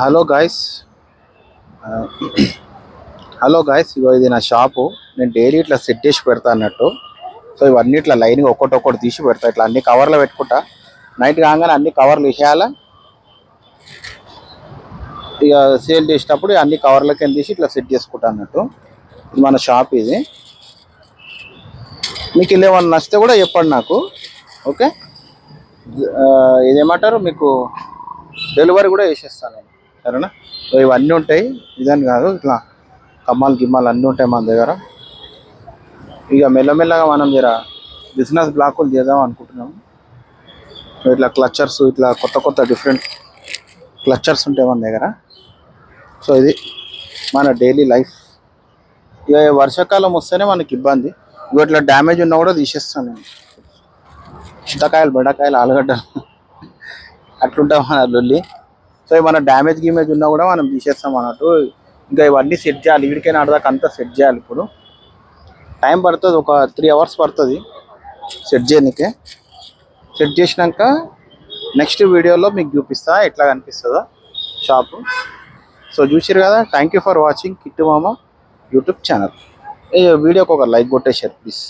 Hello guys. Hello guys, ఇగో ఇది నా shop. నేను డైలీ ఇట్లా సెట్ చేసి పెడతా అన్నట్టు. సో ఇవన్నీ ఇట్లా లైన్గా ఒక్కటి తీసి పెడతా. ఇట్లా అన్ని కవర్లో పెట్టుకుంటా. నైట్ కాగానే అన్ని కవర్లు వేసేయాలా. ఇక సేల్ చేసేటప్పుడు అన్ని కవర్లకి తీసి ఇట్లా సెట్ చేసుకుంటా అన్నట్టు. ఇది మన షాప్. ఇది మీకు ఇలా ఏమన్నా నచ్చితే కూడా చెప్పండి నాకు. ఓకే, ఇదేమంటారు, మీకు డెలివరీ కూడా చేసేస్తాను నేను, సరేనా? సో ఇవన్నీ ఉంటాయి, ఇదని కాదు, ఇట్లా కమ్మాలు గిమ్మాలు అన్నీ ఉంటాయి మన దగ్గర. ఇక మెల్లమెల్లగా మనం జర బిజినెస్ బ్లాకులు చేద్దాం అనుకుంటున్నాం. ఇట్లా క్లచర్స్, ఇట్లా కొత్త డిఫరెంట్ క్లచర్స్ ఉంటాయి మన దగ్గర. సో ఇది మన డైలీ లైఫ్. ఇక వర్షాకాలం వస్తేనే మనకి ఇబ్బంది. ఇట్లా డ్యామేజ్ ఉన్నా కూడా తీసేస్తాను నేను. చింతకాయలు, బెండకాయలు, ఆలుగడ్డలు అట్లుంటాం మన లొల్లి. సో మన డ్యామేజ్ గిమేజ్ ఉన్నా కూడా మనం తీసేస్తాం అన్నట్టు. ఇంకా ఇవన్నీ సెట్ చేయాలి. వీడికైనా ఆడదాకా అంతా సెట్ చేయాలి. ఇప్పుడు టైం పడుతుంది, ఒక 3 hours పడుతుంది సెట్ చేయడానికే. సెట్ చేసినాక నెక్స్ట్ వీడియోలో మీకు చూపిస్తా ఎట్లా కనిపిస్తుందో షాపు. సో చూసారు కదా. Thank you for watching Kittu Mama YouTube channel. ఈ వీడియోకి ఒక లైక్ కొట్టేశారు ప్లీజ్.